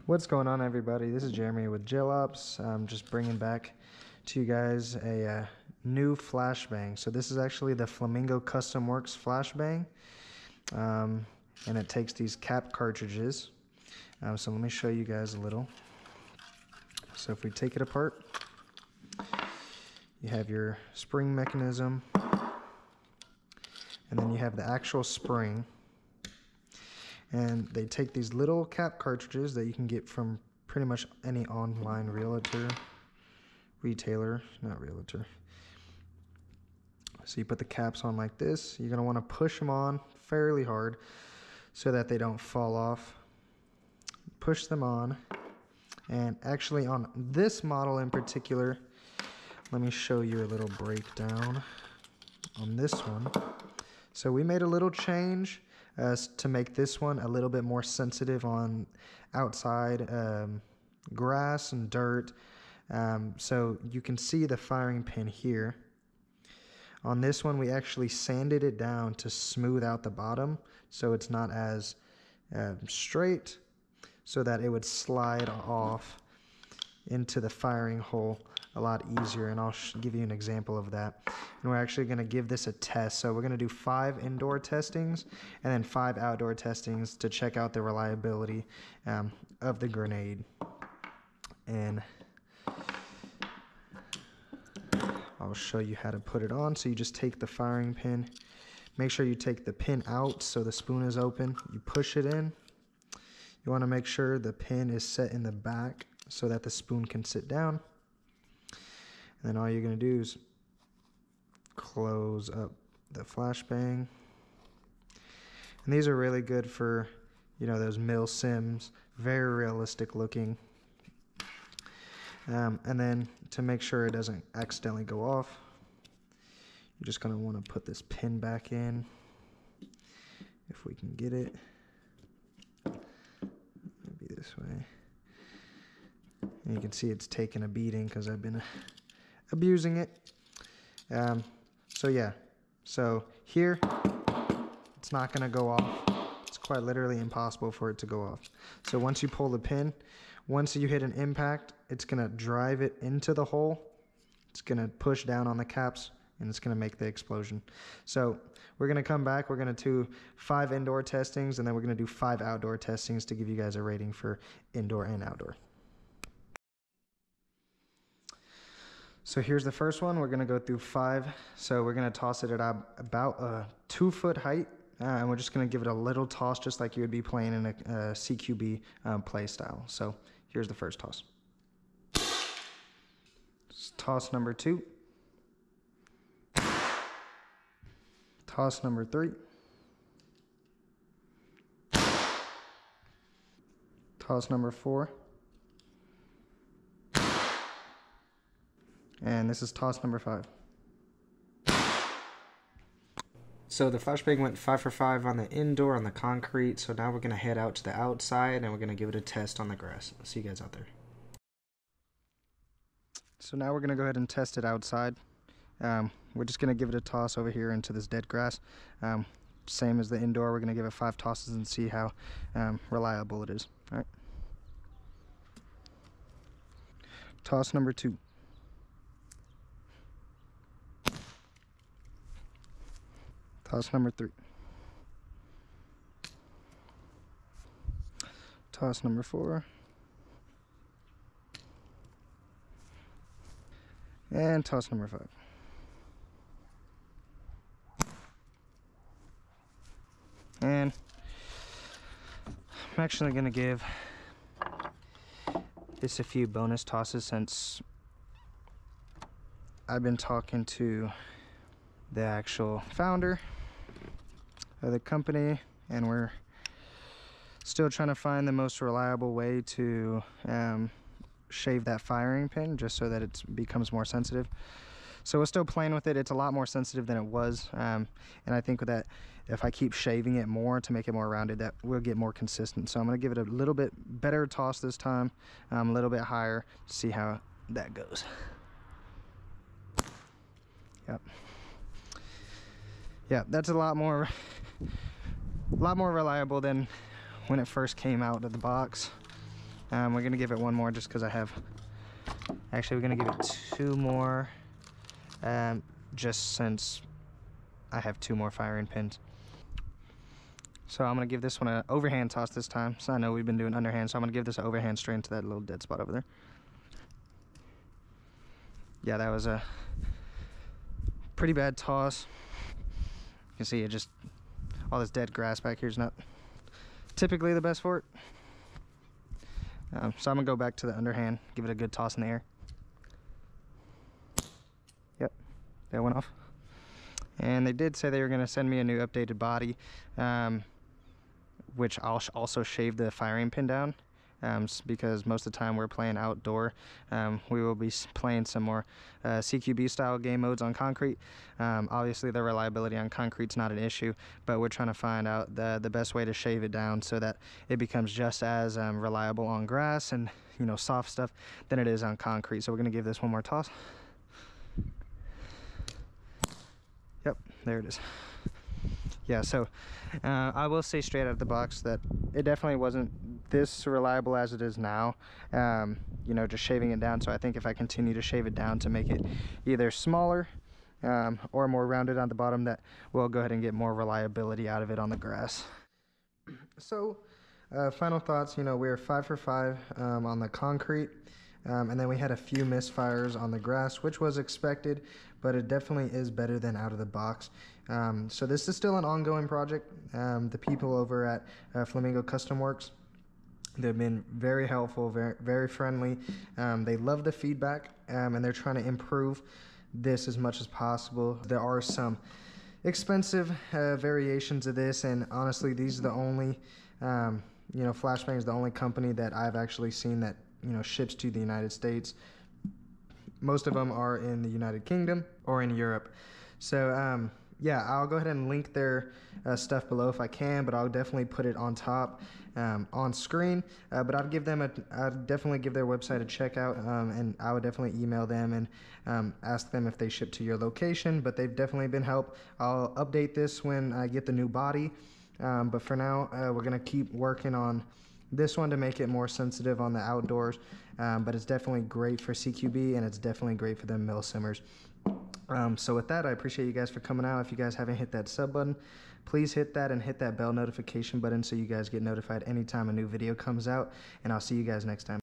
What's going on, everybody? This is Jeremy with JLops. I'm just bringing back to you guys a new flashbang. So this is actually the Flamingo Custom Works flashbang, and it takes these cap cartridges. So let me show you guys a little. So if we take it apart, you have your spring mechanism, and then you have the actual spring. And they take these little cap cartridges that you can get from pretty much any online retailer. So you put the caps on like this. You're gonna wanna push them on fairly hard so that they don't fall off. Push them on. And actually on this model in particular, let me show you a little breakdown on this one. So we made a little change to make this one a little bit more sensitive on outside grass and dirt. So you can see the firing pin here. On this one, we actually sanded it down to smooth out the bottom so it's not as straight, so that it would slide off into the firing hole a lot easier, and I'll give you an example of that. And we're actually going to give this a test. So we're going to do 5 indoor testings and then 5 outdoor testings to check out the reliability of the grenade. And I'll show you how to put it on. So you just take the firing pin, make sure you take the pin out so the spoon is open, you push it in. You want to make sure the pin is set in the back so that the spoon can sit down. And then all you're going to do is close up the flashbang. And these are really good for, you know, those mil sims, very realistic looking. And then to make sure it doesn't accidentally go off, you're just going to want to put this pin back in, if we can get it. Maybe this way. And you can see it's taken a beating because I've been abusing it. So yeah, so here it's not going to go off. It's quite literally impossible for it to go off. So once you pull the pin, once you hit an impact, it's going to drive it into the hole. It's going to push down on the caps and it's going to make the explosion. So we're going to come back. We're going to do 5 indoor testings and then we're going to do 5 outdoor testings to give you guys a rating for indoor and outdoor. So here's the first one. We're going to go through 5. So we're going to toss it at about a 2-foot height. And we're just going to give it a little toss just like you would be playing in a CQB play style. So here's the first toss. Toss number 2. Toss number 3. Toss number 4. And this is toss number 5. So the flashbang went 5 for 5 on the indoor, on the concrete. So now we're going to head out to the outside and we're going to give it a test on the grass. I'll see you guys out there. So now we're going to go ahead and test it outside. We're just going to give it a toss over here into this dead grass. Same as the indoor, we're going to give it 5 tosses and see how reliable it is. All right. Toss number 2. Toss number 3. Toss number 4. And toss number 5. And I'm actually going to give this a few bonus tosses since I've been talking to the actual founder of the company and we're still trying to find the most reliable way to shave that firing pin just so that it becomes more sensitive. So we're still playing with it. It's a lot more sensitive than it was, and I think with that, if I keep shaving it more to make it more rounded, that will get more consistent. So I'm going to give it a little bit better toss this time, a little bit higher, to see how that goes. Yep. Yeah, that's a lot more reliable than when it first came out of the box. We're gonna give it one more just because I have, actually we're gonna give it 2 more, just since I have 2 more firing pins. So I'm gonna give this one an overhand toss this time. So I know we've been doing underhand, so I'm gonna give this an overhand straight into that little dead spot over there. Yeah, that was a pretty bad toss. You can see it just, all this dead grass back here is not typically the best for it. So I'm gonna go back to the underhand, give it a good toss in the air. Yep, that went off. And they did say they were gonna send me a new updated body, which I'll also shave the firing pin down, because most of the time we're playing outdoor. We will be playing some more CQB style game modes on concrete. Obviously the reliability on concrete's not an issue, but we're trying to find out the best way to shave it down so that it becomes just as reliable on grass and, you know, soft stuff than it is on concrete. So we're gonna give this one more toss. Yep, there it is. Yeah, so I will say straight out of the box that it definitely wasn't this reliable as it is now, you know, just shaving it down. So I think if I continue to shave it down to make it either smaller or more rounded on the bottom, that we'll go ahead and get more reliability out of it on the grass. So final thoughts, you know, we were 5 for 5 on the concrete. And then we had a few misfires on the grass, which was expected, but it definitely is better than out of the box. So this is still an ongoing project. The people over at Flamingo Custom Works, they've been very helpful, very, very friendly. They love the feedback, and they're trying to improve this as much as possible. There are some expensive variations of this, and honestly, these are the only, you know, Flashbang is the only company that I've actually seen that, you know, ships to the United States. Most of them are in the United Kingdom or in Europe. So yeah, I'll go ahead and link their stuff below if I can, but I'll definitely put it on top on screen. But I'd definitely give their website a check out, and I would definitely email them and ask them if they ship to your location. But they've definitely been help. I'll update this when I get the new body. But for now, we're gonna keep working on this one to make it more sensitive on the outdoors, but it's definitely great for CQB, and it's definitely great for them mill simmers. So with that, I appreciate you guys for coming out. If you guys haven't hit that sub button, please hit that and hit that bell notification button so you guys get notified anytime a new video comes out, and I'll see you guys next time.